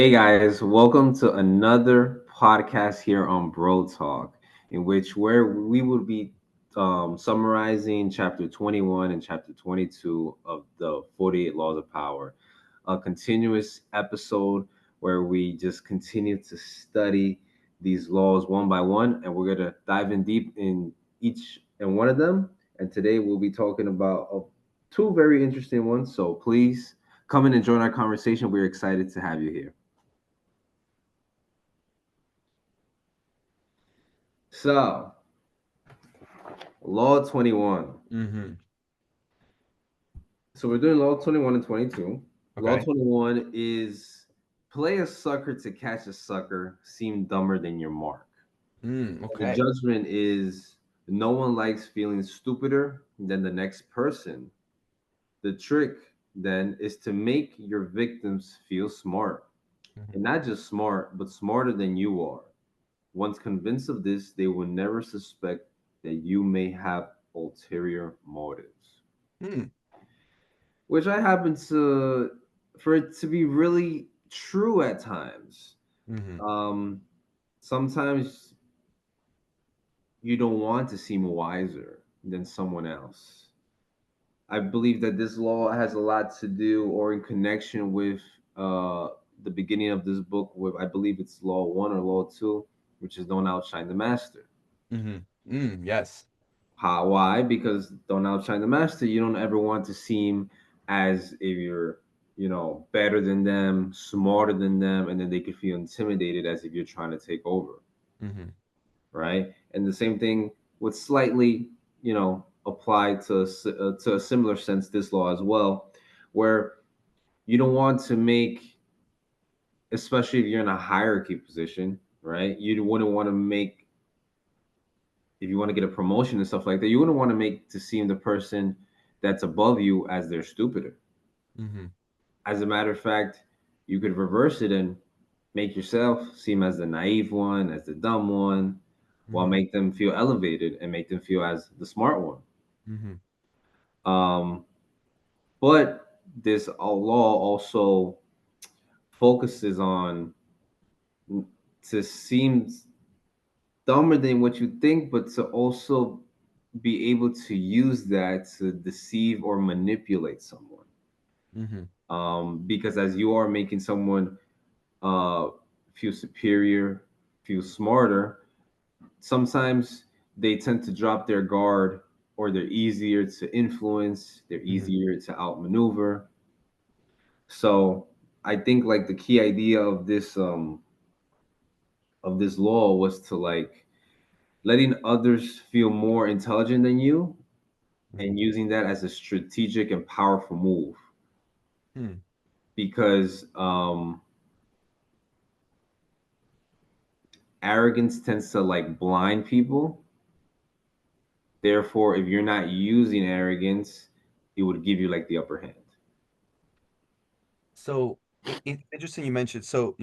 Hey guys, welcome to another podcast here on BroTalk, in which where we will be summarizing chapter 21 and chapter 22 of the 48 Laws of Power, a continuous episode where we just continue to study these laws one by one, and we're gonna dive in deep in each and one of them. And today we'll be talking about two very interesting ones. So please come in and join our conversation. We're excited to have you here. So, Law 21. Mm-hmm. So we're doing Law 21 and 22. Law Okay. 21 is play a sucker to catch a sucker, seem dumber than your mark. The Okay. judgment is no one likes feeling stupider than the next person. The trick then is to make your victims feel smart. And Hmm. not just smart, but smarter than you are. Once convinced of this, they will never suspect that you may have ulterior motives. Hmm. Which I happen to for it to be really true at times. Hmm. Um, Sometimes you don't want to seem wiser than someone else. I believe that this law has a lot to do, or in connection with the beginning of this book, with I believe it's Law One or Law Two, which is don't outshine the master. Yes. How? Why? Because don't outshine the master. You don't ever want to seem as if you're, better than them, smarter than them, and then they could feel intimidated as if you're trying to take over, Hmm. right? And the same thing would slightly, apply to a similar sense this law as well, where you don't want to make, especially if you're in a hierarchy position, right? You wouldn't want to make if you want to get a promotion and stuff like that, you wouldn't want to make to seem the person that's above you as they're stupider. Hmm. As a matter of fact, you could reverse it and make yourself seem as the naive one, as the dumb one, while Hmm. make them feel elevated and make them feel as the smart one. Hmm. Um, but this law also focuses on to seem dumber than what you think, but to also be able to use that to deceive or manipulate someone. Hmm. Because as you are making someone uh, feel superior, feel smarter, sometimes they tend to drop their guard, or they're easier to influence, they're Hmm. easier to outmaneuver. So I think like the key idea of this law was to like letting others feel more intelligent than you and Hmm. using that as a strategic and powerful move Hmm. because arrogance tends to like blind people. Therefore, if you're not using arrogance, it would give you like the upper hand. So it's interesting you mentioned. So,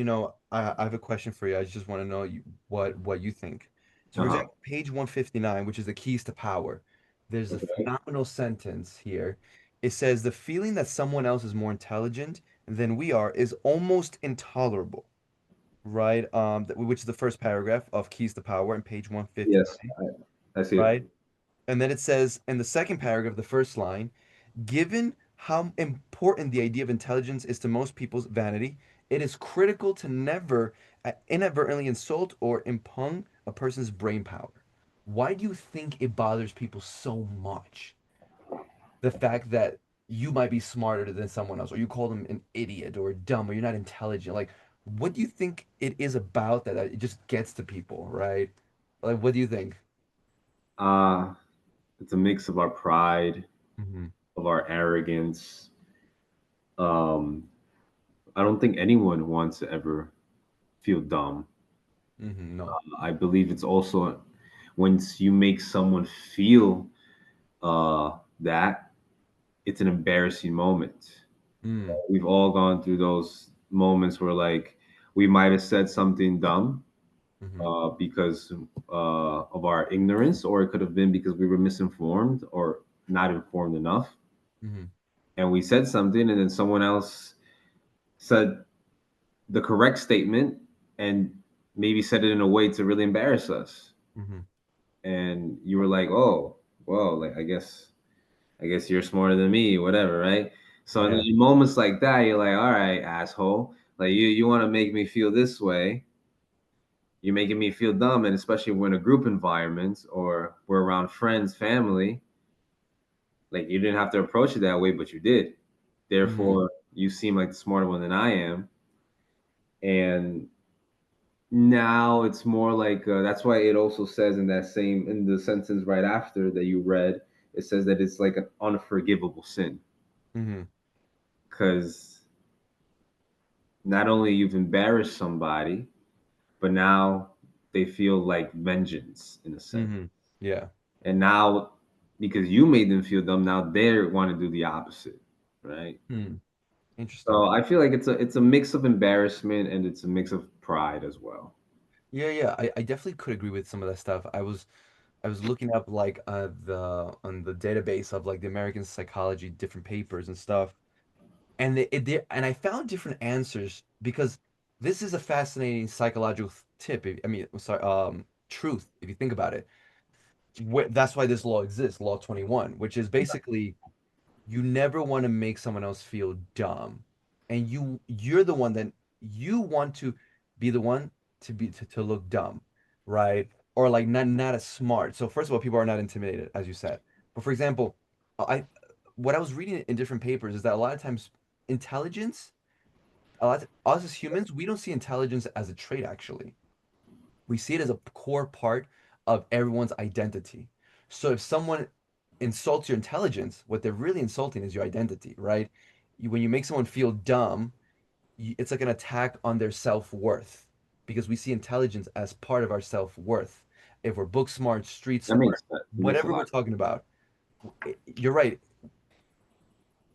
I have a question for you. I just want to know what you think. So, for Uh-huh. example, page 159, which is the keys to power, there's a Okay. phenomenal sentence here. It says the feeling that someone else is more intelligent than we are is almost intolerable. Right? Which is the first paragraph of Keys to Power in page Yes, 159, I see it. right? And then it says in the second paragraph, the first line, given how important the idea of intelligence is to most people's vanity, it is critical to never inadvertently insult or impugn a person's brain power. Why do you think it bothers people so much? The fact that you might be smarter than someone else, or you call them an idiot or dumb, or you're not intelligent. Like, what do you think it is about that it just gets to people, right? Like, what do you think? Uh, it's a mix of our pride, Hmm. of our arrogance. Um, I don't think anyone wants to ever feel dumb. No. I believe it's also once you make someone feel that, it's an embarrassing moment. Mm. We've all gone through those moments where like we might have said something dumb Hmm. because of our ignorance, or it could have been because we were misinformed or not informed enough, Hmm. and we said something, and then someone else said the correct statement and maybe said it in a way to really embarrass us. Mm-hmm. And you were like, oh, well, like I guess you're smarter than me, whatever, right? So Yeah. in moments like that, you're like, all right, asshole, like you want to make me feel this way. You're making me feel dumb, and especially when a group environment or we're around friends, family, like you didn't have to approach it that way, but you did. Mm-hmm. Therefore, you seem like the smarter one than I am, and now it's more like that's why it also says in that same in the sentence right after that you read, it says that it's like an unforgivable sin Mm-hmm. because not only you've embarrassed somebody, but now they feel like vengeance in a sense. Mm-hmm. Yeah. And now because you made them feel dumb, now they want to do the opposite, right? Hmm. Interesting. So I feel like it's a mix of embarrassment and it's a mix of pride as well. Yeah, yeah. I definitely could agree with some of that stuff. I was looking up like the on the database of like the American psychology different papers and stuff. And and I found different answers because this is a fascinating psychological tip. I mean, sorry, truth, if you think about it. That's why this law exists, Law 21, which is basically you never want to make someone else feel dumb. And you're the one that you want to be the one to look dumb, right? Or like not as smart. So first of all, people are not intimidated, as you said. But for example, I what I was reading in different papers is that a lot of times intelligence, us as humans, we don't see intelligence as a trait actually. We see it as a core part of everyone's identity. So if someone insults your intelligence, what they're really insulting is your identity, right? When you make someone feel dumb, it's like an attack on their self-worth because we see intelligence as part of our self-worth. If we're book smart, street That smart, makes sense. It makes a whatever we're lot. talking about, you're right.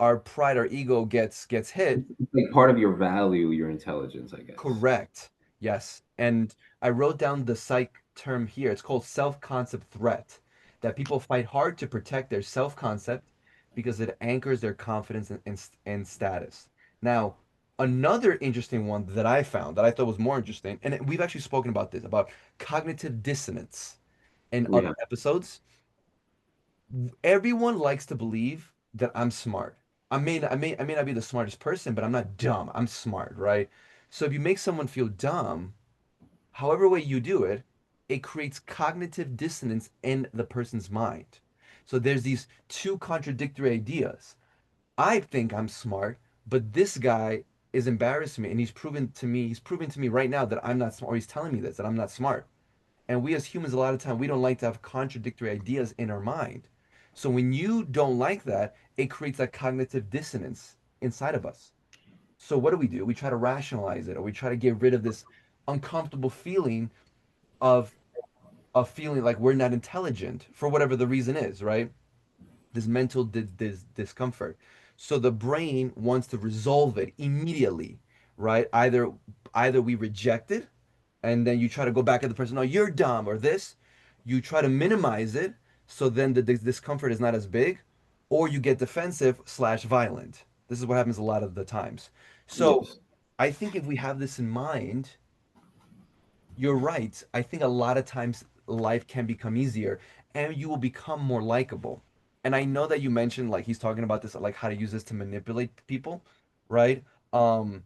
Our pride, our ego gets hit. It's like part of your value, your intelligence, I guess. Correct. Yes. And I wrote down the psych term here. It's called self-concept threat, that people fight hard to protect their self-concept because it anchors their confidence and status. Now, another interesting one that I found that I thought was more interesting, and we've actually spoken about this, about cognitive dissonance in We other have. episodes. Everyone likes to believe that I'm smart. I may not be the smartest person, but I'm not dumb. I'm smart, right? So if you make someone feel dumb, however way you do it, it creates cognitive dissonance in the person's mind. So there's these two contradictory ideas. I think I'm smart, but this guy is embarrassing me, and he's proving to me right now that I'm not smart, or he's telling me this, that I'm not smart. And we as humans, a lot of time, we don't like to have contradictory ideas in our mind. So when you don't like that, it creates that cognitive dissonance inside of us. So what do? We try to rationalize it, or we try to get rid of this uncomfortable feeling of feeling like we're not intelligent for whatever the reason is, right? This mental discomfort. So the brain wants to resolve it immediately, right? Either we reject it and then you try to go back at the person, no, you're dumb, or this. You try to minimize it so then the discomfort is not as big, or you get defensive slash violent. This is what happens a lot of the times. So Yes. I think if we have this in mind, you're right. I think a lot of times life can become easier and you will become more likable. And I know that you mentioned like he's talking about this, like how to use this to manipulate people, right? Um,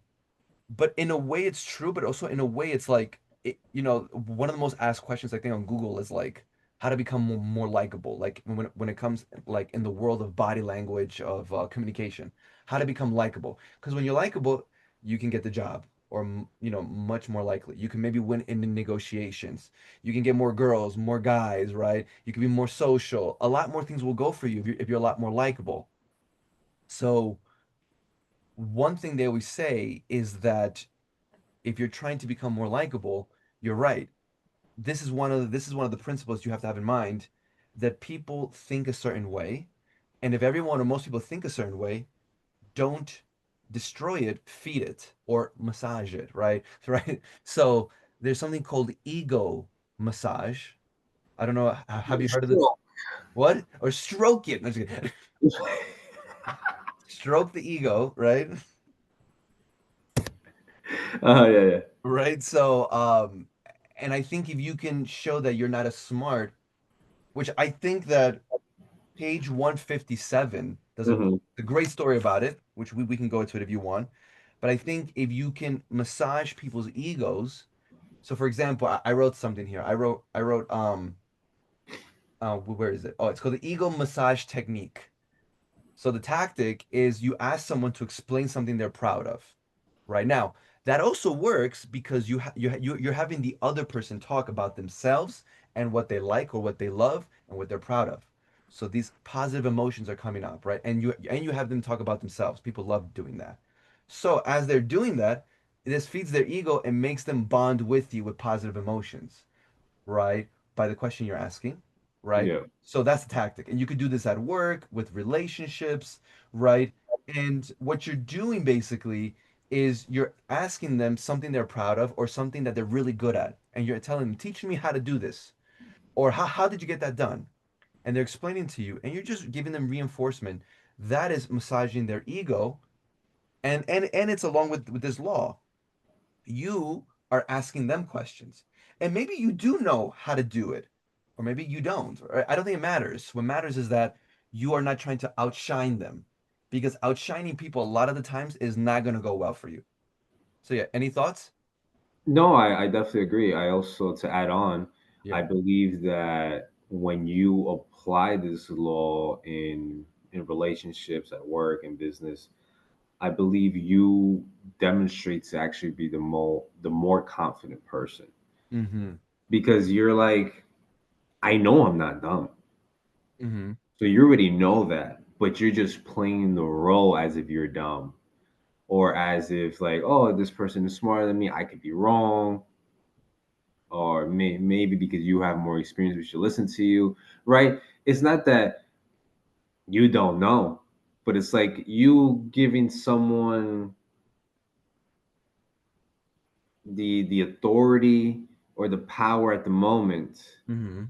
but in a way it's true, but also in a way it's like one of the most asked questions I think on Google is like how to become more likable, like when it comes like in the world of body language of communication, how to become likable. Because when you're likable, you can get the job, or much more likely you can maybe win in the negotiations. You can get more girls, more guys, right? You can be more social. A lot more things will go for you if you're a lot more likable. So one thing they always say is that if you're trying to become more likable, you're right. This is one of the principles you have to have in mind, that people think a certain way, and if everyone or most people think a certain way, don't destroy it, feed it or massage it, right? Right. So there's something called ego massage. I don't know. Have you heard of this? Sure. What? Or stroke it. No, just kidding. Stroke the ego, right? Yeah, yeah. Right? So, and I think if you can show that you're not as smart, which I think that page 157, there's Hmm. a great story about it, which we can go into it if you want. But I think if you can massage people's egos, so for example, I wrote something here. I wrote where is it? Oh, it's called the ego massage technique. So the tactic is you ask someone to explain something they're proud of. Right now, that also works because you're having the other person talk about themselves and what they like or what they love and what they're proud of. So these positive emotions are coming up, right? And you have them talk about themselves. People love doing that. So as they're doing that, this feeds their ego and makes them bond with you with positive emotions, right? By the question you're asking, right? Yeah. So that's the tactic. And you could do this at work, with relationships, right? And what you're doing basically is you're asking them something they're proud of or something that they're really good at. And you're telling them, teach me how to do this. Or how did you get that done? And they're explaining to you, and you're just giving them reinforcement. That is massaging their ego. And it's along with this law, you are asking them questions. And maybe you do know how to do it, or maybe you don't. I don't think it matters. What matters is that you are not trying to outshine them because outshining people a lot of the times is not going to go well for you. So, yeah, any thoughts? No, I definitely agree. I also, to add on, Yeah. I believe that when you apply this law in relationships, at work, and business, I believe you demonstrate to actually be the more confident person, Mm-hmm. because you're like, I know I'm not dumb. Mm-hmm. So you already know that, but you're just playing the role as if you're dumb, or as if like, oh, this person is smarter than me, I could be wrong, or maybe because you have more experience, we should listen to you, right? It's not that you don't know, but it's like you giving someone the authority or the power at the moment Mm-hmm.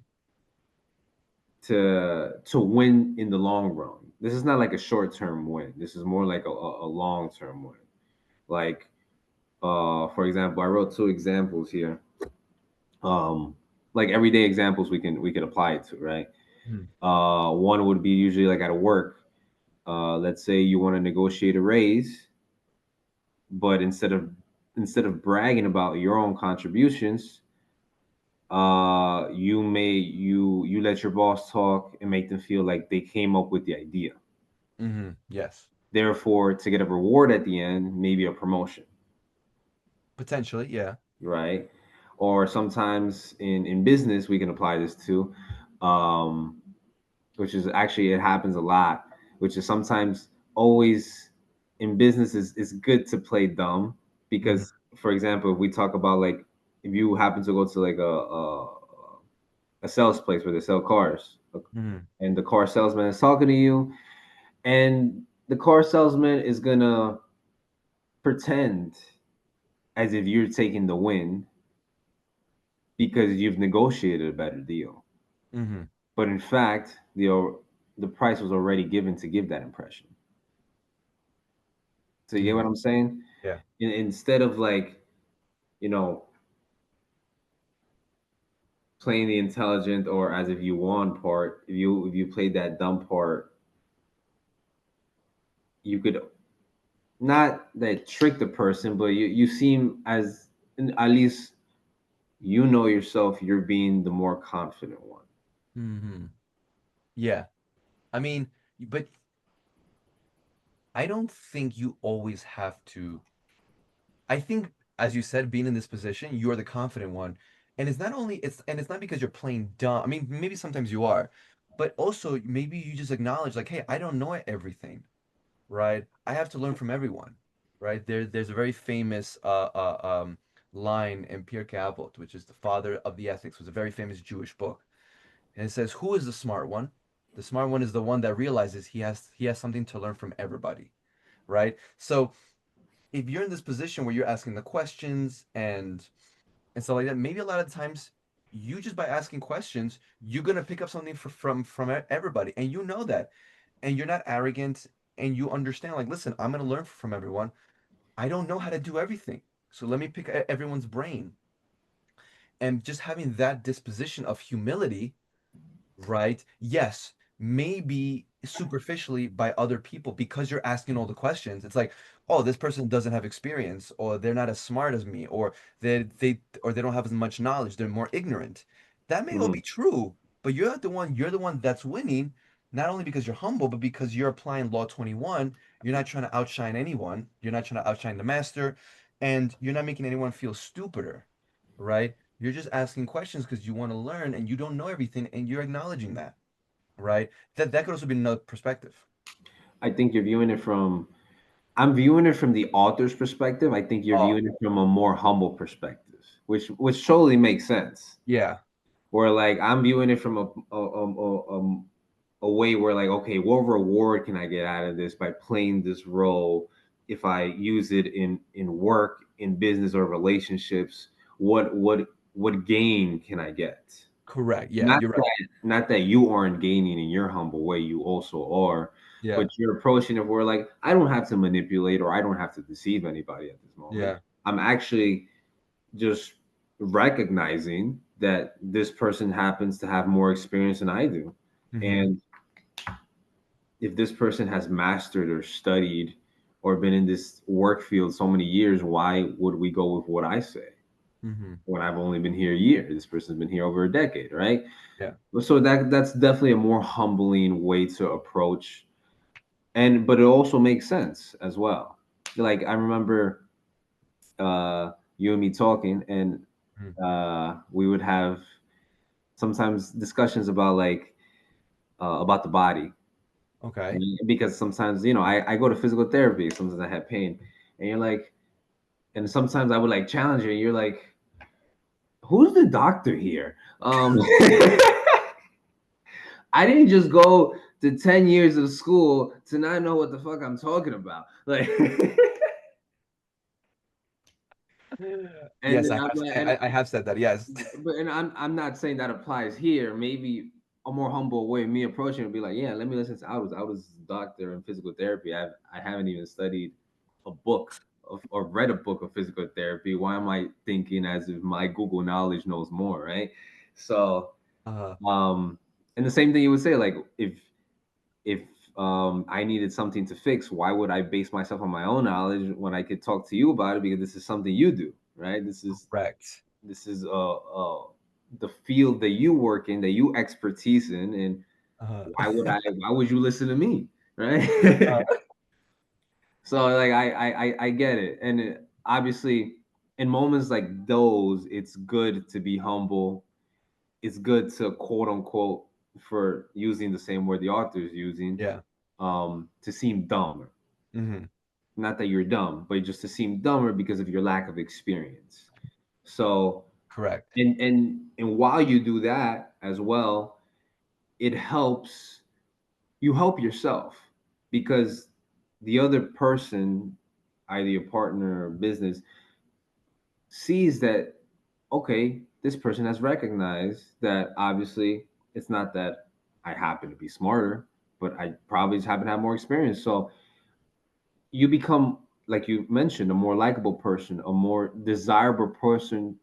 to win in the long run. This is not like a short term win. This is more like a long term win. Like, for example, I wrote two examples here. Um, like everyday examples we can apply it to, right? One would be usually like at work. Let's say you want to negotiate a raise, but instead of bragging about your own contributions, you let your boss talk and make them feel like they came up with the idea. Mm-hmm. Yes. Therefore, to get a reward at the end, maybe a promotion, Potentially, yeah. right? Or sometimes in business, we can apply this too, um, which is actually, it happens a lot, which is sometimes always in business is good to play dumb, Mm-hmm. because, for example, if we talk about like, if you happen to go to like a sales place where they sell cars, Mm-hmm. and the car salesman is talking to you, and the car salesman is gonna pretend as if you're taking the win because you've negotiated a better deal. Mm-hmm. But in fact, the price was already given to give that impression. So you get Mm-hmm. what I'm saying? Yeah. Instead of like, you know, playing the intelligent or as if you won part, if you played that dumb part, you could, not that trick the person, but you seem as, at least you know yourself, you're being the more confident one. Mm-hmm. Yeah. I mean, but I don't think you always have to. I think, as you said, being in this position, you're the confident one. And it's not because you're playing dumb. I mean, maybe sometimes you are, but also maybe you just acknowledge like, hey, I don't know everything, right? I have to learn from everyone, right? There's a very famous line in 𝗕𝗿𝗆𝗆𝗆, which is the father of the ethics, was a very famous Jewish book. And it says, who is the smart one? The smart one is the one that realizes he has something to learn from everybody, right? So if you're in this position where you're asking the questions and stuff like that, maybe a lot of times you just by asking questions, you're gonna pick up something from everybody, and you know that, and you're not arrogant, and you understand like, listen, I'm gonna learn from everyone. I don't know how to do everything, So let me pick everyone's brain. And just having that disposition of humility, right? Yes, maybe superficially by other people because you're asking all the questions. It's like, oh, this person doesn't have experience, or they're not as smart as me, or they don't have as much knowledge. They're more ignorant. That may all Mhm. be true, but you're the one that's winning, not only because you're humble, but because you're applying Law 21. You're not trying to outshine anyone. You're not trying to outshine the master, and you're not making anyone feel stupider, right? You're just asking questions because you want to learn and you don't know everything and you're acknowledging that, right? That could also be another perspective. I think you're viewing it from. I'm viewing it from the author's perspective. I think you're Oh, viewing it from a more humble perspective, which totally makes sense. yeah, Where like I'm viewing it from a way where like, okay, what reward can I get out of this by playing this role? If I use it in work, in business, or relationships, what gain can I get? correct. Yeah, Not you're right. that not that you aren't gaining in your humble way, you also are, but Yeah, you're approaching it where like I don't have to manipulate or I don't have to deceive anybody at this moment. yeah. I'm actually just recognizing that this person happens to have more experience than I do. Mm-hmm. And if this person has mastered or studied or been in this work field so many years, why would we go with what I say Mm-hmm. when I've only been here a year? This person's been here over a decade, right? Yeah. So that's definitely a more humbling way to approach, and but it also makes sense as well. Like I remember you and me talking, and Mhm. we would have sometimes discussions about the body. Okay. And because sometimes I go to physical therapy, sometimes I have pain, and you're like, and sometimes I would like challenge you, and you're like, who's the doctor here? I didn't just go to 10 years of school to not know what the fuck I'm talking about. Like, and Yes, then I'm like, and I have said that. Yes. I'm not saying that applies here. Maybe a more humble way of me approaching it would be like, yeah, let me listen to I was a doctor in physical therapy. I haven't even studied a book or read a book of physical therapy. Why am I thinking as if my Google knowledge knows more, right? So, Uh, um, and the same thing you would say, like if I needed something to fix, why would I base myself on my own knowledge when I could talk to you about it because this is something you do, right? correct. This is the field that you work in, that you expertise in, and Uh, why would you listen to me, right? uh, So like I get it, and obviously in moments like those, it's good to be humble. It's good to quote unquote, for using the same word the author is using, yeah. to seem dumb. Mm-hmm. Not that you're dumb, but just to seem dumber because of your lack of experience. So, Correct. and while you do that as well, it helps you help yourself because the other person, either your partner or business, sees that okay, this person has recognized that obviously it's not that I happen to be smarter, but I probably just happen to have more experience. So you become, like you mentioned, a more likable person, a more desirable person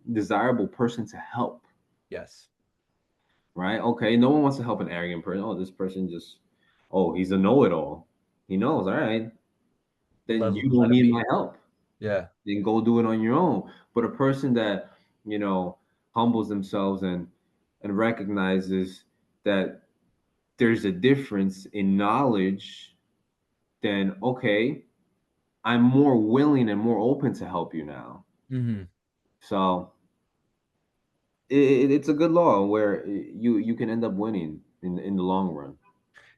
to help, Yes. right? Okay, no one wants to help an arrogant person. Oh, this person just, oh, he's a know-it-all. He knows, all right. Then you Let don't it need be. my help. Yeah. Then go do it on your own. But a person that, you know, humbles themselves and recognizes that there's a difference in knowledge, then okay, I'm more willing and more open to help you now. Mm-hmm. So it's a good law where you can end up winning in the long run.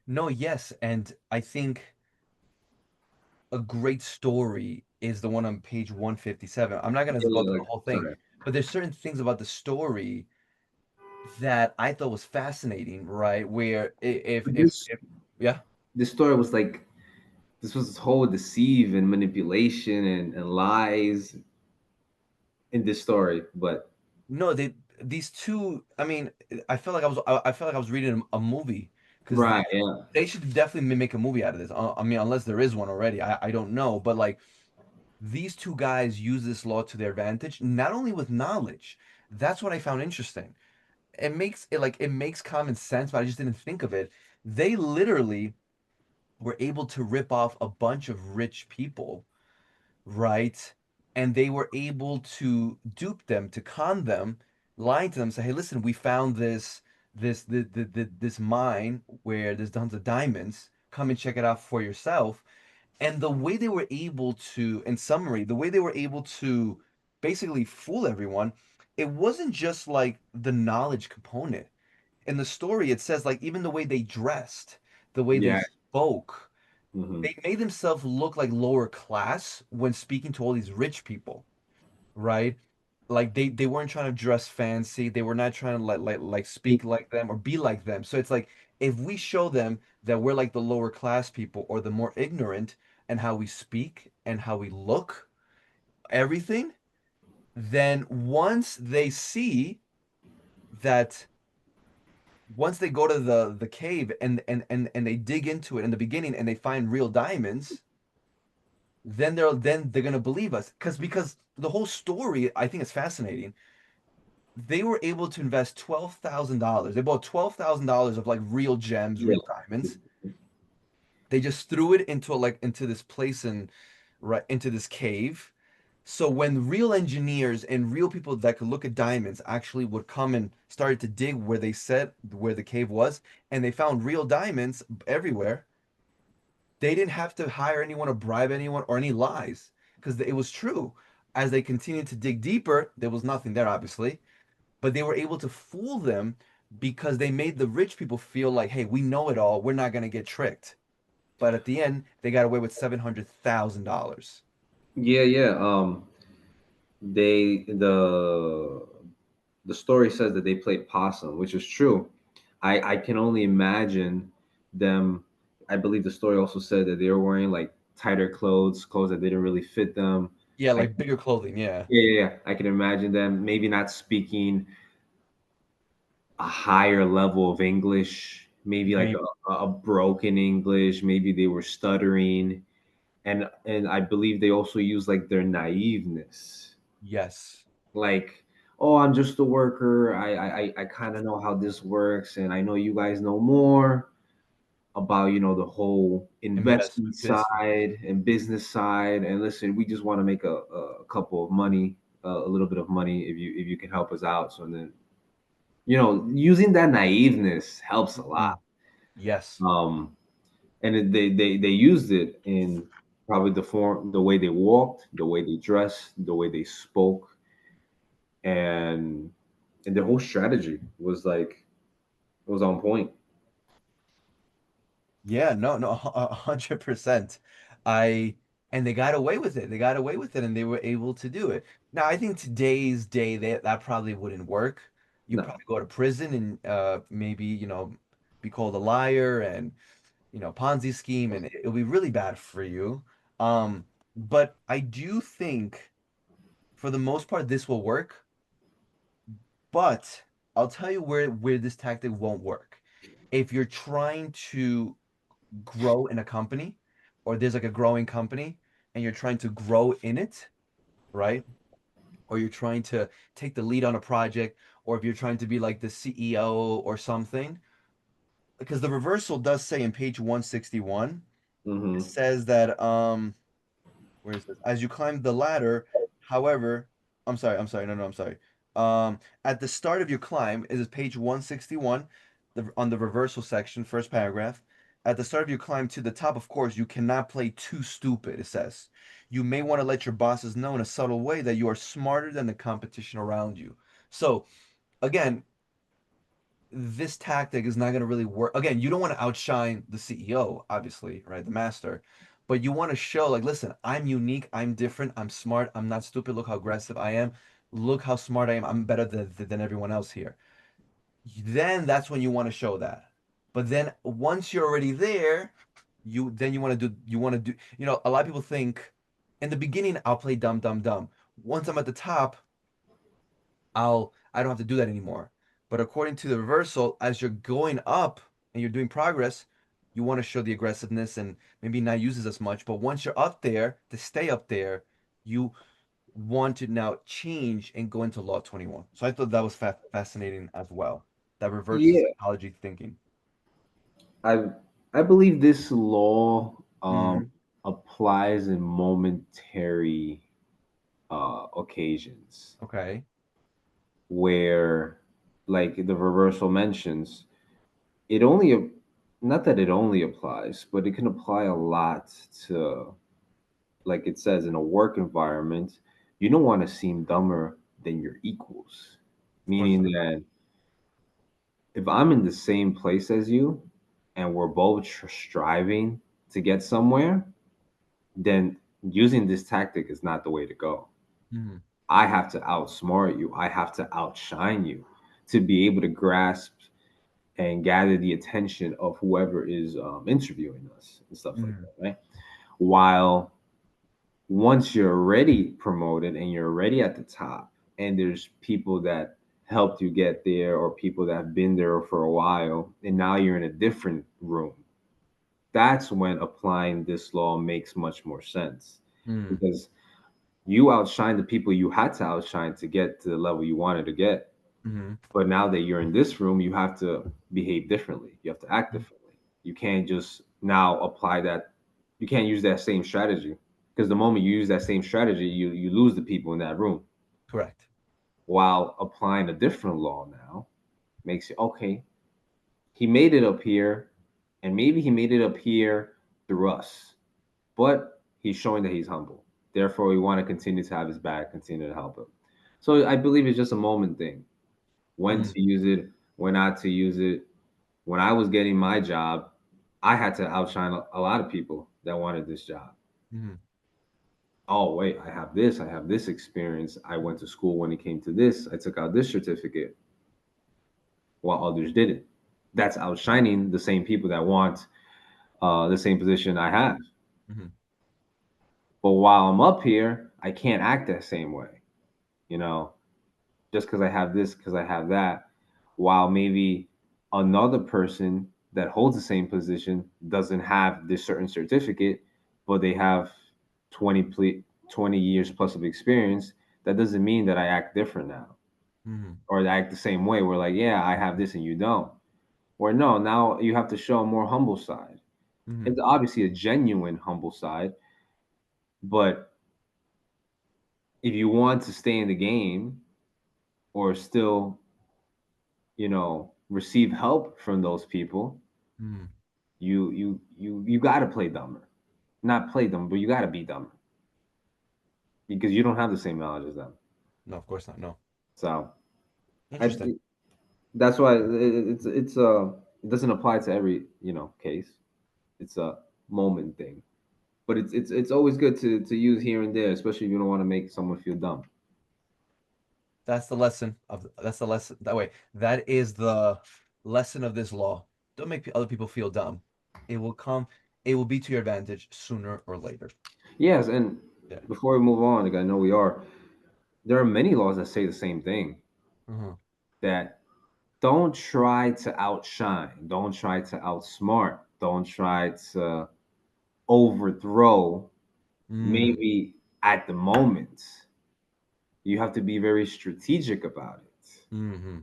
No, yes, and I think a great story is the one on page 157. I'm not gonna Yeah, go yeah, through the like whole thing, sorry. but there's certain things about the story that I thought was fascinating, right? Where But this if yeah. this story was like this was this whole deceive and manipulation and lies in this story. But No, these two. I mean, I felt like I felt like I was reading a movie because right, yeah. they should definitely make a movie out of this. I mean, unless there is one already, I don't know. But like, These two guys use this law to their advantage, not only with knowledge. That's what I found interesting. It makes common sense, but I just didn't think of it. They literally were able to rip off a bunch of rich people, right? And they were able to dupe them, to con them, lying to them, say, "Hey, listen, we found this mine where there's tons of diamonds. Come and check it out for yourself." And the way they were able to, in summary, the way they were able to basically fool everyone, it wasn't just like the knowledge component. In the story, it says like even the way they dressed, the way they Yeah. spoke, Hmm. they made themselves look like lower class when speaking to all these rich people, right? Like they weren't trying to dress fancy. They were not trying to like speak like them or be like them. So it's like if we show them that we're like the lower class people or the more ignorant and how we speak and how we look, everything, then that once they go to the cave and they dig into it in the beginning and they find real diamonds, then they're gonna believe us. Because the whole story, I think, is fascinating. They were able to invest $12,000. They bought $12,000 of like real gems, Yeah. real diamonds. They just threw it into this place and right into this cave. So when real engineers and real people that could look at diamonds actually would come and started to dig where they said where the cave was, and they found real diamonds everywhere, they didn't have to hire anyone or bribe anyone or any lies because it was true. As they continued to dig deeper, there was nothing there, obviously, but they were able to fool them because they made the rich people feel like, hey, we know it all. We're not going to get tricked. But at the end, they got away with $700,000. Yeah, yeah. They the story says that they played possum, which is true. I can only imagine them. I believe the story also said that they were wearing like tighter clothes that didn't really fit them. Yeah, I like bigger clothing. Yeah. Yeah, yeah, yeah. I can imagine them maybe not speaking a higher level of English, maybe like Maybe. a broken English. Maybe they were stuttering, and I believe they also use like their naiveness, Yes. like, oh, I'm just a worker. I kind of know how this works, and I know you guys know more about the whole investment Investment business. side and business side. And listen, we just want to make a couple of money, a little bit of money if you can help us out. So then using that naiveness helps a lot. Mhm. Yes. Um, and they used it in probably the way they walked, the way they dressed, the way they spoke, and their whole strategy was like it was on point. Yeah, no, no, 100%. I and they got away with it. They got away with it and they were able to do it. Now, I think today's day that probably wouldn't work. You No, probably go to prison and maybe, be called a liar and, Ponzi scheme and it'll be really bad for you. But I do think for the most part this will work, but I'll tell you where this tactic won't work. If you're trying to grow in a company or there's like a growing company and you're trying to grow in it, right? Or you're trying to take the lead on a project, or if you're trying to be like the CEO or something, because the reversal does say in page 161, it mm-hmm. says that where is this? As you climb the ladder, however, I'm sorry, no, no, I'm sorry. At the start of your climb, is page 161, on the reversal section, first paragraph. At the start of your climb to the top, of course, you cannot play too stupid, it says. You may want to let your bosses know in a subtle way that you are smarter than the competition around you. So, again, this tactic is not going to really work. Again, you don't want to outshine the CEO, obviously, right? The master. But you want to show, like, listen, I'm unique, I'm different, I'm smart, I'm not stupid. Look how aggressive I am. Look how smart I am. I'm better than everyone else here. Then that's when you want to show that. But then once you're already there, you want to do, a lot of people think in the beginning, I'll play dumb, dumb, dumb. Once I'm at the top, I don't have to do that anymore. But according to the reversal, as you're going up and you're doing progress, you want to show the aggressiveness and maybe not use it as much. But once you're up there, to stay up there, you want to now change and go into Law 21. So I thought that was fascinating as well. That reverses Yeah, psychology thinking. I I believe this law Hmm. applies in momentary occasions Okay. where, like the reversal mentions, it only not that it only applies, but it can apply a lot to, like it says, in a work environment. You don't want to seem dumber than your equals, Of course meaning not. that if I'm in the same place as you and we're both striving to get somewhere, then using this tactic is not the way to go. Hmm. I have to outsmart you. I have to outshine you to be able to grasp and gather the attention of whoever is interviewing us and stuff like Hmm. that, right? While once you're already promoted and you're already at the top, and there's people that helped you get there or people that have been there for a while, and now you're in a different room, that's when applying this law makes much more sense Hmm. because you outshine the people you had to outshine to get to the level you wanted to get. Hmm. But now that you're in this room, you have to behave differently. You have to act differently. You can't just now apply that. You can't use that same strategy because the moment you use that same strategy, you lose the people in that room. Correct. While applying a different law now makes you okay. He made it up here, and maybe he made it up here through us, but he's showing that he's humble. Therefore, we want to continue to have his back, continue to help him. So I believe it's just a moment thing. When Hmm. to use it, when not to use it. When I was getting my job, I had to outshine a lot of people that wanted this job. Hmm. Oh, wait, I have this experience. I went to school when it came to this. I took out this certificate while others didn't. That's outshining the same people that want the same position I have. Hmm. But while I'm up here, I can't act that same way, you know, just because I have this, because I have that. While maybe another person that holds the same position doesn't have this certain certificate, but they have 20 years plus of experience, that doesn't mean that I act different now Hmm. or I act the same way. We're like, yeah, I have this and you don't. Or no, now you have to show a more humble side. Hmm. It's obviously a genuine humble side, but if you want to stay in the game or still, receive help from those people, Hmm. you got to play dumber. Not play dumb, but you got to be dumber because you don't have the same knowledge as them. No, of course not. No. So I, Interesting. that's why it doesn't apply to every case. It's a moment thing, but it's always good to use here and there, especially if you don't want to make someone feel dumb. That's the lesson that way. That is the lesson of this law. Don't make other people feel dumb. It will come, it will be to your advantage sooner or later. Yes, and Yeah. before we move on, like I know we are, there are many laws that say the same thing. Uh-huh. That don't try to outshine, don't try to outsmart, don't try to overthrow. Mm. Maybe at the moment, you have to be very strategic about it. Mm-hmm.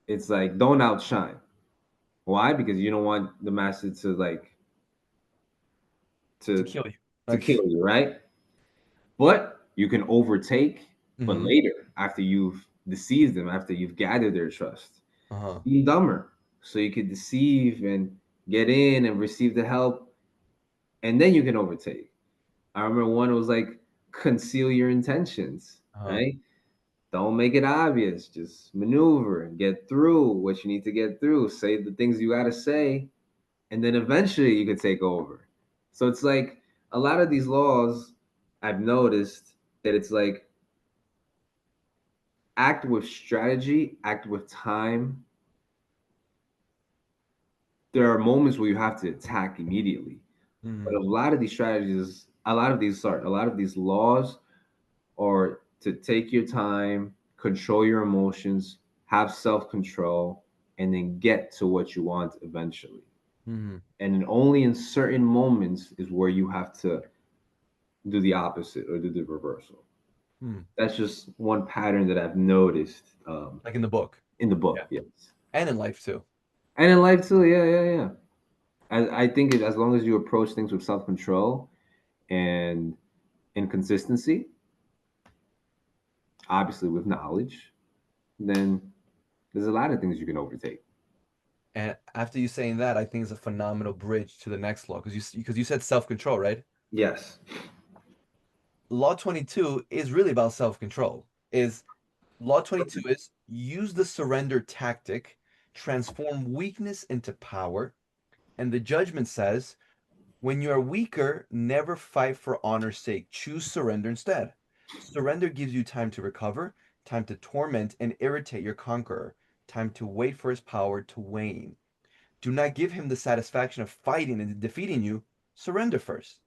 It's like don't outshine. Why? Because you don't want the master to To to kill you. to Like, kill you, right? But you can overtake, but mm-hmm. later, after you've deceived them, after you've gathered their trust, Uh-huh. be dumber. So you could deceive and get in and receive the help, and then you can overtake. I remember one was like conceal your intentions, Uh-huh. right? Don't make it obvious. Just maneuver and get through what you need to get through. Say the things you got to say, and then eventually you could take over. So it's like a lot of these laws, I've noticed that it's like act with strategy, act with time. There are moments where you have to attack immediately. But Mm-hmm. a lot of these strategies, a lot of these laws are to take your time, control your emotions, have self control, and then get to what you want eventually. Mm-hmm. And then only in certain moments is where you have to do the opposite or do the reversal. Hmm. That's just one pattern that I've noticed Like in the book. in the Yeah. book. Yes, And in life too. and in life too. Yeah, yeah, yeah. I think as long as you approach things with self control and inconsistency, obviously with knowledge, then there's a lot of things you can overtake. And after you saying that, I think it's a phenomenal bridge to the next law because you said self-control, right? Yes. Law 22 is really about self-control. Is Law 22 is use the surrender tactic, transform weakness into power, and the judgment says when you are weaker, never fight for honor's sake. Choose surrender instead. Surrender gives you time to recover, time to torment and irritate your conqueror, time to wait for his power to wane. Do not give him the satisfaction of fighting and defeating you. Surrender first.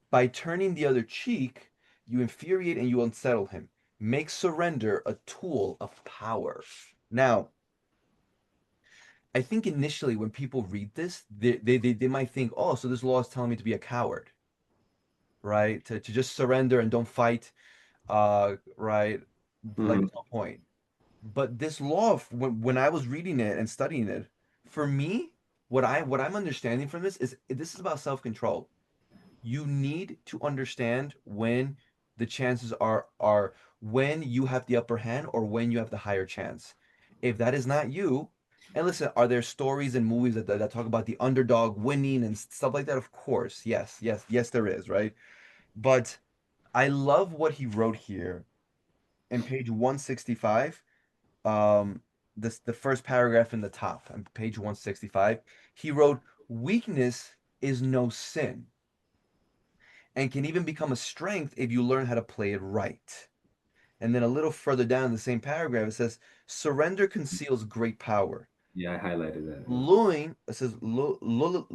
By turning the other cheek, you infuriate and you unsettle him. Make surrender a tool of power. Now, I think initially when people read this, they might think, oh, so this law is telling me to be a coward, right? To just surrender and don't fight, right? Like, Hmm. there's no point. But this law, when I was reading it and studying it, for me, what I'm understanding from this is about self-control. You need to understand when the chances are when you have the upper hand or when you have the higher chance. If that is not you, and listen, are there stories and movies that talk about the underdog winning and stuff like that? Of course, yes, yes, yes, there is, right? But I love what he wrote here in page 165. This the first paragraph in the top on page 165. He wrote, "Weakness is no sin and can even become a strength if you learn how to play it right." And then a little further down in the same paragraph, it says, "Surrender conceals great power. Yeah, I highlighted that. Lulling," it says, whoa, whoa,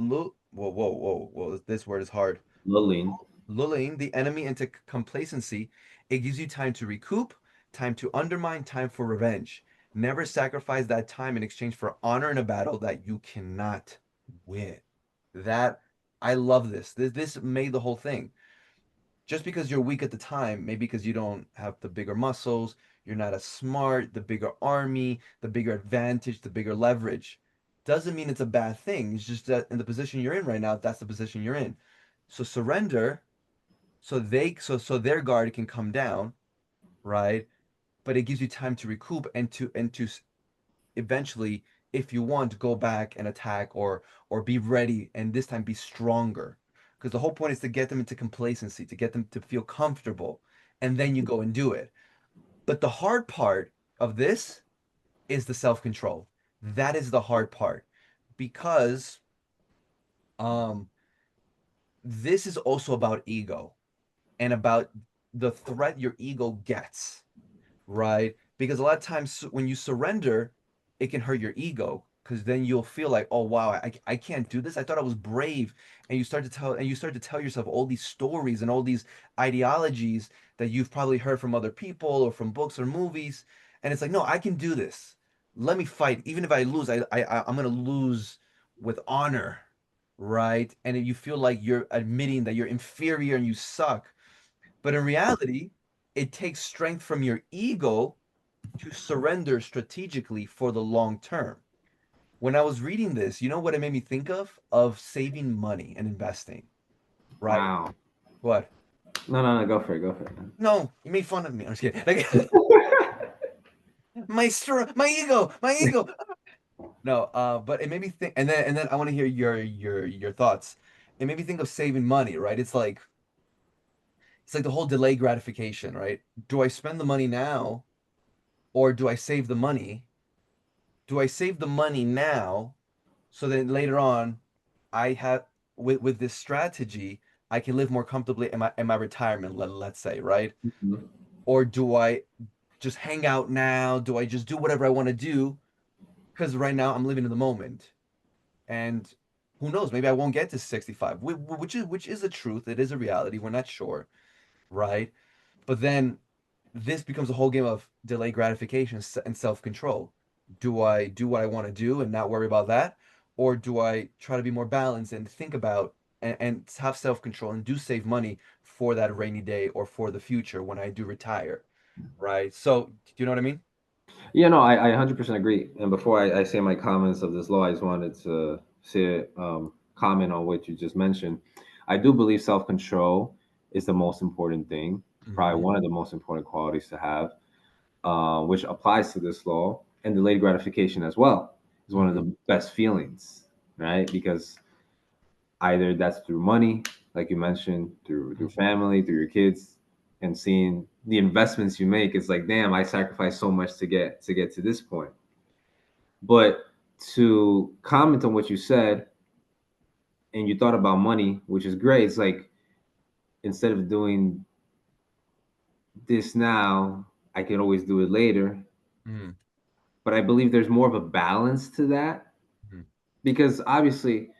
whoa, whoa, this word is hard. Lulling. Lulling the enemy into complacency, it gives you time to recoup, time to undermine, time for revenge. Never sacrifice that time in exchange for honor in a battle that you cannot win. That I love this. This made the whole thing. Just because you're weak at the time, maybe because you don't have the bigger muscles, you're not as smart, the bigger army, the bigger advantage, the bigger leverage, doesn't mean it's a bad thing. It's just that in the position you're in right now, that's the position you're in. So surrender so their guard can come down, right? But it gives you time to recoup and to eventually, if you want, go back and attack or be ready and this time be stronger. Because the whole point is to get them into complacency, to get them to feel comfortable, and then you go and do it. But the hard part of this is the self-control. That is the hard part because um this is also about ego and about the threat your ego gets, right? Because a lot of times when you surrender, it can hurt your ego because then you'll feel like, oh wow, I can't do this. I thought I was brave. And you start to tell yourself all these stories and all these ideologies that you've probably heard from other people or from books or movies. And it's like, no, I can do this. Let me fight. Even if I lose, I'm gonna lose with honor, right? And you feel like you're admitting that you're inferior and you suck. But in reality, it takes strength from your ego to surrender strategically for the long term. When I was reading this, you know what it made me think of? Of saving money and investing, right? Wow. What? No, no, no. Go for it. Go for it. No, you made fun of me. I'm just kidding. Like, my ego, my ego. No, but it made me think, and then I want to hear your thoughts. It made me think of saving money, right? It's like the whole delay gratification, right? Do I spend the money now or do I save the money? Do I save the money now so that later on I have with this strategy I can live more comfortably in my retirement, let's say, right? Mhm. Or do I just hang out now? Do I just do whatever I want to do? Because right now I'm living in the moment. And who knows, maybe I won't get to 65, which is the truth. It is a reality. We're not sure, right? But then this becomes a whole game of delay gratification and self-control. Do I do what I want to do and not worry about that? Or do I try to be more balanced and think about and have self-control and do save money for that rainy day or for the future when I do retire, right? So, do you know what I mean? Yeah, no, I 100% agree. And before I say my comments of this law, I just wanted to say, comment on what you just mentioned. I do believe self control is the most important thing, probably Hmm. one of the most important qualities to have, which applies to this law. And delayed gratification as well is one of Hmm. the best feelings, right? Because either that's through money, like you mentioned, through Hmm. family, through your kids, and seeing the investments you make. It's like, damn, I sacrificed so much to get to this point. But to comment on what you said, and you thought about money, which is great. It's like, instead of doing this now, I could always do it later. Hmm. But I believe there's more of a balance to that, Hmm. because obviously,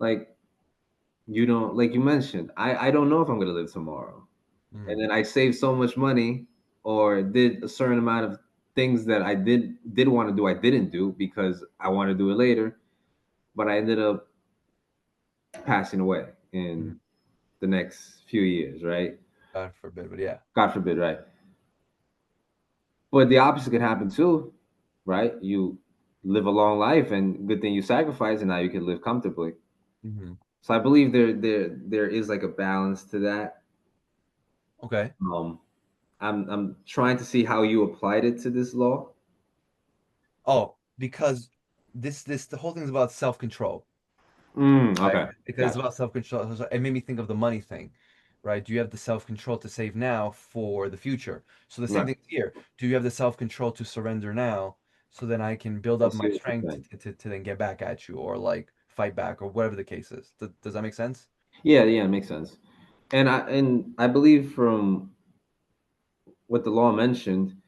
like, you don't, like you mentioned, I don't know if I'm gonna live tomorrow. Hmm. And then I saved so much money or did a certain amount of things that I did want to do, I didn't do because I want to do it later, but I ended up passing away Hmm. in the next few years, right? God forbid, but yeah. God forbid, right? But the opposite could happen too, right? You live a long life, and good thing you sacrifice, and now you can live comfortably. Hmm. So I believe there is like a balance to that. Okay. Um, I'm trying to see how you applied it to this law. Oh, because this the whole thing's about self-control, right? Okay, Because it's gotcha. about self-control. So it made me think of the money thing, right? Do you have the self-control to save now for the future? So the same Right. thing here. Do you have the self-control to surrender now so then I can build I up see my what you're strength saying. to then get back at you or like fight back or whatever the case is. Does that make sense? Yeah, yeah, it makes sense. And I believe from what the law mentioned,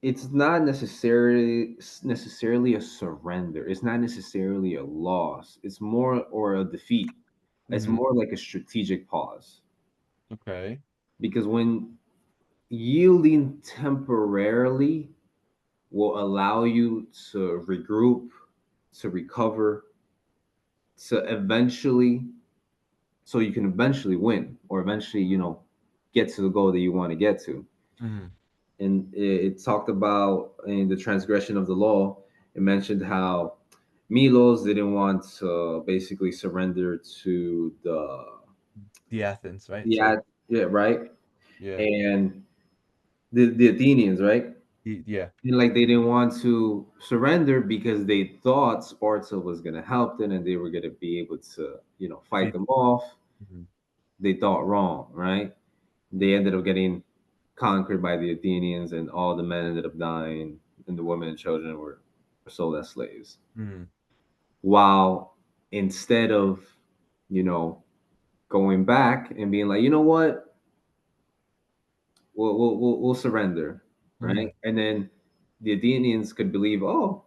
it's not necessarily a surrender. It's not necessarily a loss. It's more, or a defeat. It's Mm-hmm. more like a strategic pause. Okay. Because when yielding temporarily will allow you to regroup, to recover, to eventually, so you can eventually win, or eventually, get to the goal that you want to get to. Mm-hmm. And it talked about in the transgression of the law. It mentioned how Milos didn't want to basically surrender to The Athens, right? yeah, So yeah, right, yeah. and the Athenians, right, Yeah. and like they didn't want to surrender because they thought Sparta was going to help them and they were going to be able to fight Save. them off. Mhm. They thought wrong, right? They ended up getting conquered by the Athenians, and all the men ended up dying, and the women and children were sold as slaves. Mhm. While instead of, you know, going back and being like, you know what, we'll surrender, Mhm. right? And then the Athenians could believe, oh,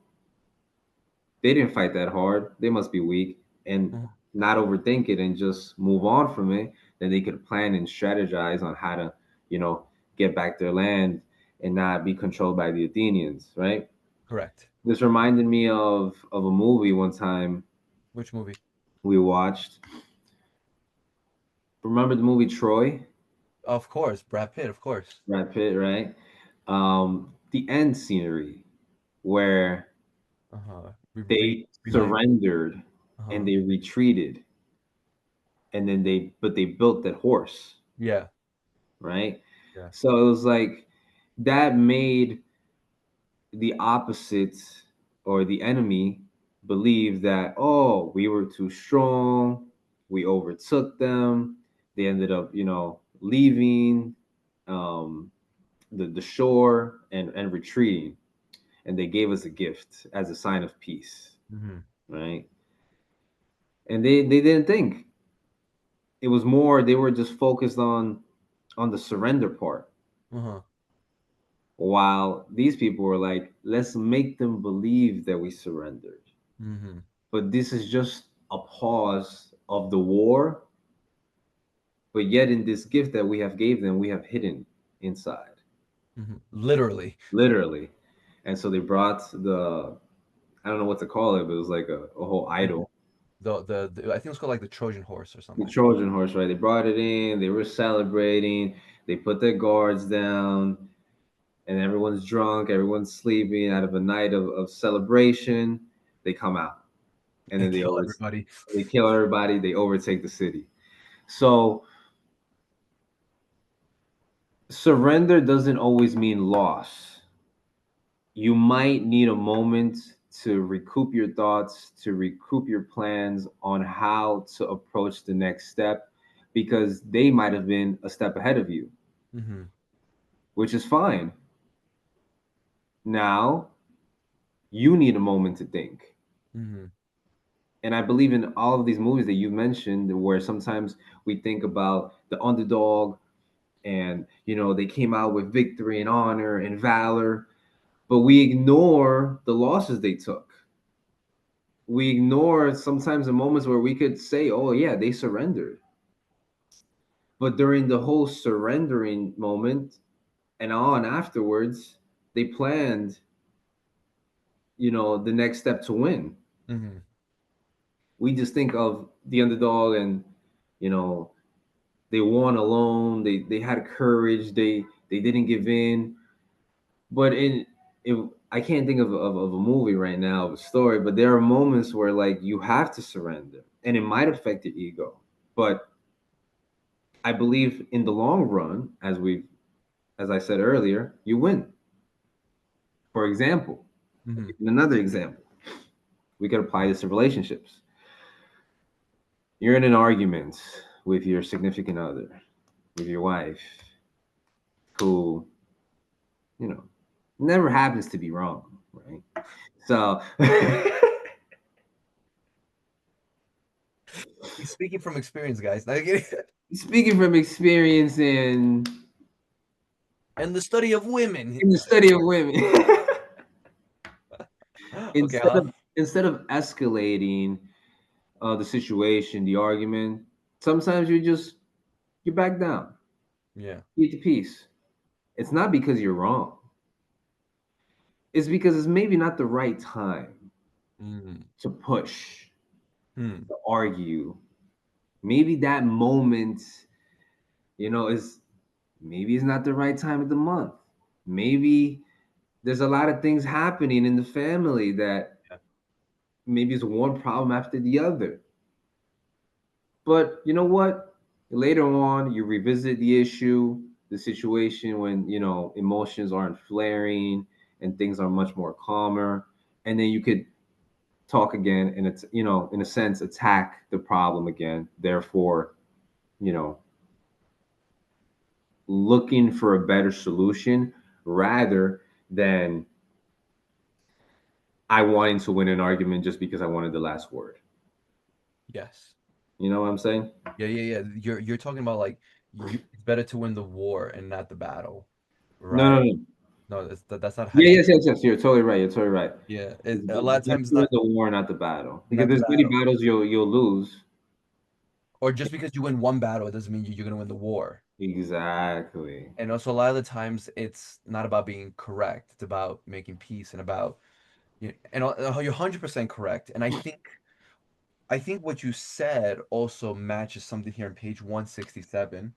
they didn't fight that hard, they must be weak, and Mhm. not overthink it and just move on from it. Then they could plan and strategize on how to, you know, get back their land and not be controlled by the Athenians, right? Correct. This reminded me of a movie one time Which movie? we watched. Remember the movie Troy? Of course, Brad Pitt, of course. Brad Pitt, right? The end scenery where Uh-huh. they Remind. surrendered and Uh-huh. they retreated, and then they built that horse, Yeah. right? Yeah. So it was like that made the opposite, or the enemy, believe that, oh, we were too strong, we overtook them, they ended up leaving um, the shore and retreating, and they gave us a gift as a sign of peace, Mhm. right? And they didn't think. It was more, they were just focused on the surrender part, Uh-huh. while these people were like, let's make them believe that we surrendered. Mhm. But this is just a pause of the war, but yet in this gift that we have gave them, we have hidden inside, Mhm. Literally. literally. And so they brought the, I don't know what to call it, but it was like a whole Mhm. idol, I think it was called like the Trojan horse or something The like that. Trojan horse, right? They brought it in. They were celebrating. They put their guards down, and everyone's drunk. Everyone's sleeping. Out of a night of celebration, they come out, and And then kill everybody. they kill everybody. They overtake the city. So surrender doesn't always mean loss. You might need a moment to recoup your thoughts, to recoup your plans on how to approach the next step, because they might have been a step ahead of you, Mm-hmm. which is fine. Now you need a moment to think. Mm-hmm. And I believe in all of these movies that you mentioned, where sometimes we think about the underdog and, they came out with victory and honor and valor, but we ignore the losses they took. We ignore sometimes the moments where we could say, oh, yeah, they surrendered. But during the whole surrendering moment and on afterwards, they planned, the next step to win. Mm-hmm. We just think of the underdog and, you know, they won alone. They had courage. They didn't give in. But I can't think of a movie right now, of a story, but there are moments where like you have to surrender and it might affect your ego. But I believe in the long run, as I said earlier, you win. For example, I'll Mm-hmm. give you another example. We could apply this to relationships. You're in an argument with your significant other, with your wife, who, you know, never happens to be wrong, right? So He's speaking from experience, guys. speaking from experience And the study of women. in the study of women, Okay, instead huh? of instead of escalating the situation, the argument, sometimes you back down, Yeah. you get the peace. It's not because you're wrong. It's because it's maybe not the right time Mm-hmm. to push, Hmm. to argue. Maybe that moment, is maybe it's not the right time of the month. Maybe there's a lot of things happening in the family that Yeah. maybe it's one problem after the other. But you know what? Later on, you revisit the issue, the situation when, emotions aren't flaring and things are much more calmer. And then you could talk again and it's, in a sense, attack the problem again. Therefore, you know, looking for a better solution rather than I wanting to win an argument just because I wanted the last word. Yes. You know what I'm saying? Yeah, yeah, yeah. You're talking about like it's better to win the war and not the battle, No, no, right? no. No, that's not how Yeah, you. yes, yes, yes. You're totally right. You're totally right. Yeah, It's a lot of better times to win not the war, not the battle, because not the there's many battle. battles you'll lose. Or just because you win one battle, it doesn't mean you're gonna win the war. Exactly. And also a lot of the times it's not about being correct. It's about making peace and about and you're 100% correct. And I think what you said also matches something here on page 167,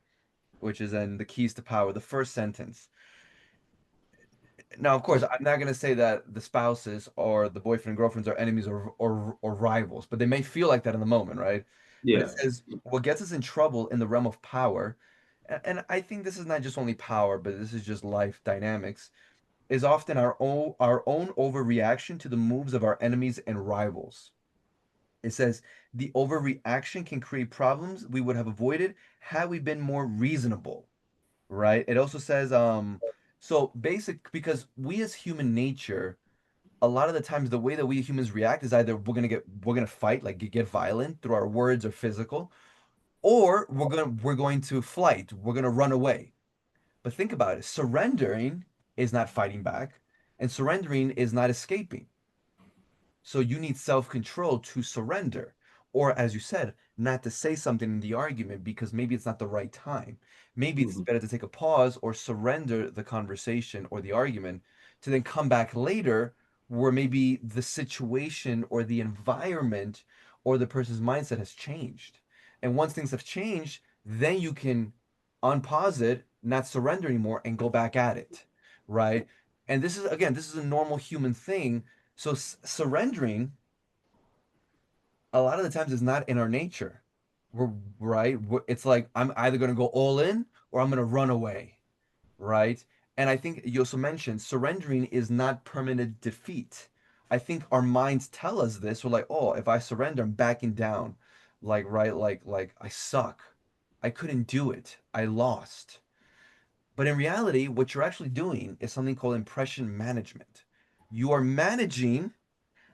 which is in the keys to power, the first sentence. Now, of course, I'm not gonna say that the spouses or the boyfriend and girlfriends are enemies or rivals, but they may feel like that in the moment, right? But it Yeah. says what gets us in trouble in the realm of power, and I think this is not just only power, but this is just life dynamics, is often our own overreaction to the moves of our enemies and rivals. It says the overreaction can create problems we would have avoided had we been more reasonable, right? It also says, so basic because we as human nature, a lot of the times the way that we humans react is either we're gonna fight, like get violent through our words or physical, or we're going to flight, we're gonna run away. But think about it, surrendering is not fighting back, and surrendering is not escaping. So you need self-control to surrender. Or as you said, not to say something in the argument because maybe it's not the right time. Maybe it's Mhm. better to take a pause or surrender the conversation or the argument to then come back later where maybe the situation or the environment or the person's mindset has changed. And once things have changed, then you can unpause it, not surrender anymore, and go back at it, right? And this is, again, this is a normal human thing. So surrendering a lot of the times is not in our nature. We're right. It's like I'm either going to go all in or I'm going to run away, right? And I think you also mentioned surrendering is not permanent defeat. I think our minds tell us this. We're like, oh, if I surrender, I'm backing down. Like, right, like I suck. I couldn't do it. I lost. But in reality, what you're actually doing is something called impression management. You are managing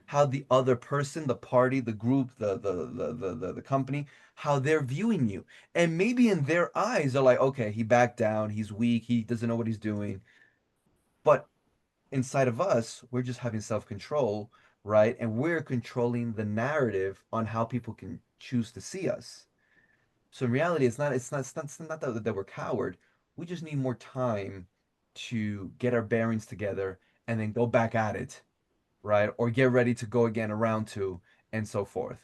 how the other person, the party, the group, the company, how they're viewing you. And maybe in their eyes, they're like, okay, he backed down, he's weak, he doesn't know what he's doing. But inside of us, we're just having self-control, right? And we're controlling the narrative on how people can choose to see us. So in reality, it's not that we're coward. We just need more time to get our bearings together and then go back at it, right? Or get ready to go again around two and so forth,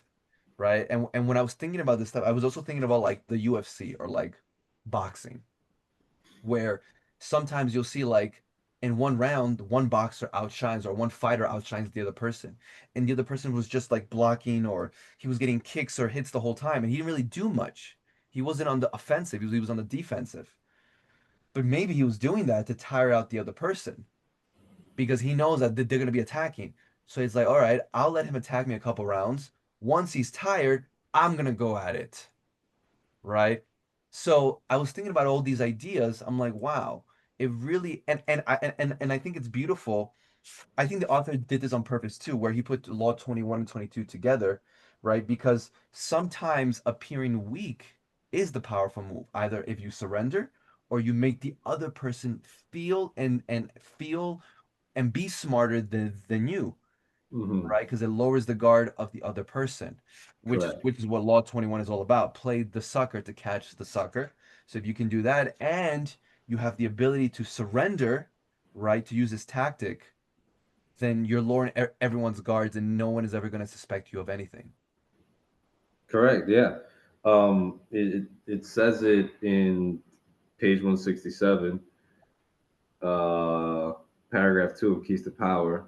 right? And when I was thinking about this stuff, I was also thinking about like the UFC or like boxing, where sometimes you'll see like in one round, one boxer outshines or one fighter outshines the other person, and the other person was just like blocking or he was getting kicks or hits the whole time, and he didn't really do much. He wasn't on the offensive; he was on the defensive. But maybe he was doing that to tire out the other person because he knows that they're going to be attacking. So he's like, all right, I'll let him attack me a couple rounds. Once he's tired, I'm going to go at it. Right. So I was thinking about all these ideas. I'm like, wow, it really, and I think it's beautiful. I think the author did this on purpose too, where he put Law 21 and 22 together, right? Because sometimes appearing weak is the powerful move, either if you surrender or you make the other person feel and be smarter than you, Hmm. right? Because it lowers the guard of the other person, which is Correct. which is what Law 21 is all about. Play the sucker to catch the sucker. So if you can do that and you have the ability to surrender, right, to use this tactic, then you're lowering everyone's guards and no one is ever going to suspect you of anything. Correct. Yeah. It says it in page 167, uh, paragraph 2 of Keys to Power,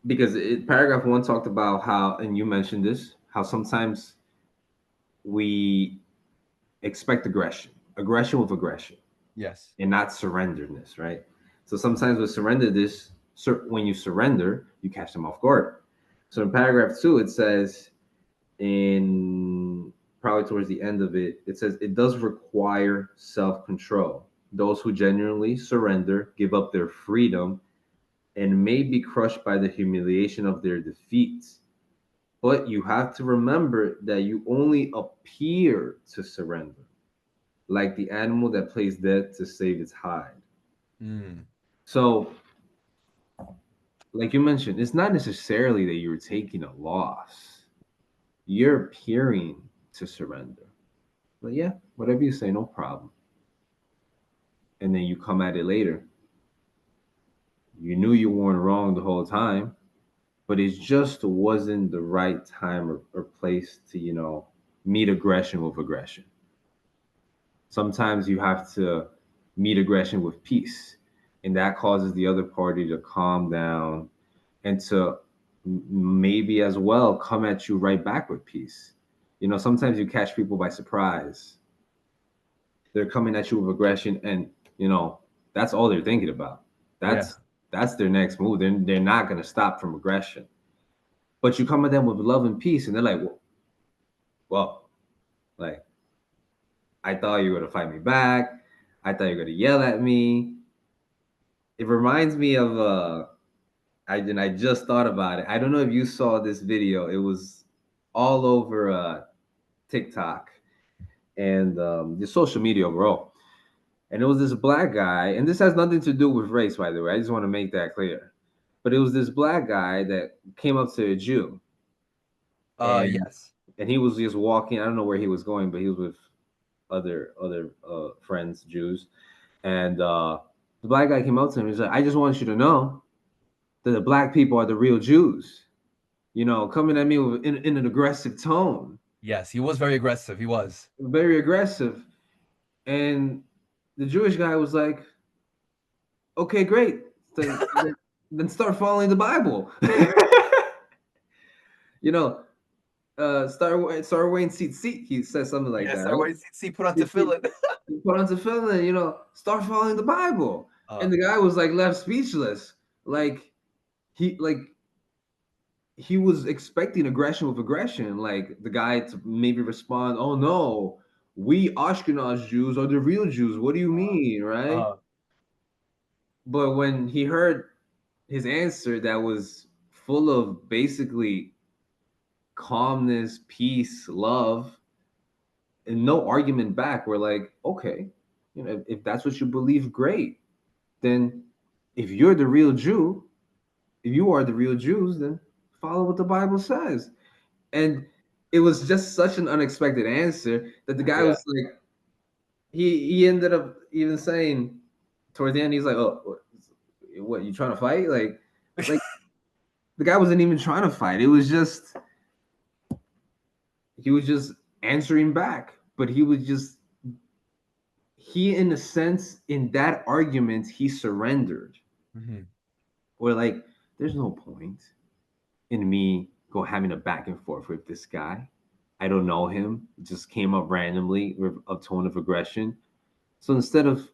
because paragraph 1 talked about how, and you mentioned this, how sometimes we expect aggression with aggression, Yes. and not surrenderness, right? So sometimes with surrender, when you surrender, you catch them off guard. So in paragraph 2, it says, in probably towards the end of it, it says it does require self control. Those who genuinely surrender give up their freedom and may be crushed by the humiliation of their defeats. But you have to remember that you only appear to surrender, like the animal that plays dead to save its hide. Mm, So, like you mentioned, it's not necessarily that you're taking a loss. You're appearing to surrender. But yeah, whatever you say, no problem. And then you come at it later. You knew you weren't wrong the whole time, but it just wasn't the right time or place to, meet aggression with aggression. Sometimes you have to meet aggression with peace, and that causes the other party to calm down and to maybe as well come at you right back with peace. Sometimes you catch people by surprise. They're coming at you with aggression, and that's all they're thinking about. yeah. That's their next move. They're not going to stop from aggression. But you come at them with love and peace, and they're like, well, like, I thought you were going to fight me back. I thought you were going to yell at me. It reminds me of I just thought about it. I don't know if you saw this video. It was all over TikTok and the social media overall. And it was this black guy, and this has nothing to do with race, by the way. I just want to make that clear. But it was this black guy that came up to a Jew, and Yes. he was just walking. I don't know where he was going, but he was with other friends, Jews, and the black guy came up to him. He's like, "I just want you to know that the black people are the real Jews. coming at me in an aggressive tone, Yes, he was very aggressive. He was. very aggressive. And the Jewish guy was like, okay, great. Then start following the Bible. you know, start wearing seat. He says something like Yes, that, I right? always see put on He, he, tefillin. he put on tefillin, start following the Bible. uh, And the guy was like left speechless. Like he like he was expecting aggression with aggression, like the guy to maybe respond, "Oh no, we Ashkenaz Jews are the real Jews. What do you mean, right?" uh, But when he heard his answer, that was full of basically calmness, peace, love, and no argument back, we're like, okay, if that's what you believe, great. Then, if you're the real Jew, if you are the real Jews, then follow what the Bible says. And it was just such an unexpected answer that the guy yeah. was like, he ended up even saying towards the end, he's like, "Oh, what you trying to fight?" Like the guy wasn't even trying to fight. It was just he was just answering back, but he in a sense in that argument he surrendered. hmm Or like, there's no point in me go having a back and forth with this guy. I don't know him. It just came up randomly with a tone of aggression. So instead of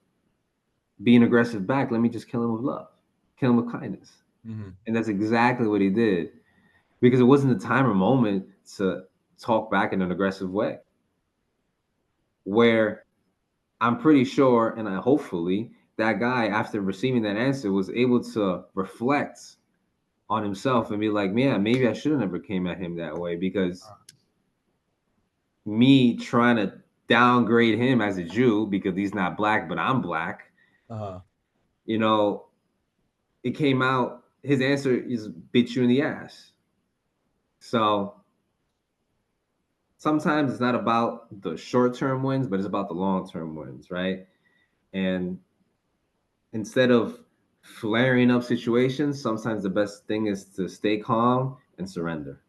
being aggressive back, let me just kill him with love, kill him with kindness. hmm And that's exactly what he did because it wasn't the time or moment to talk back in an aggressive way. Where I'm pretty sure, and hopefully, that guy, after receiving that answer, was able to reflect on himself and be like, man, maybe I should have never came at him that way because me trying to downgrade him as a Jew because he's not black, but I'm black, Uh-huh. you know, it came out, his answer is bit you in the ass. So sometimes it's not about the short term wins, but it's about the long term wins, right? And instead of flaring up situations, sometimes the best thing is to stay calm and surrender.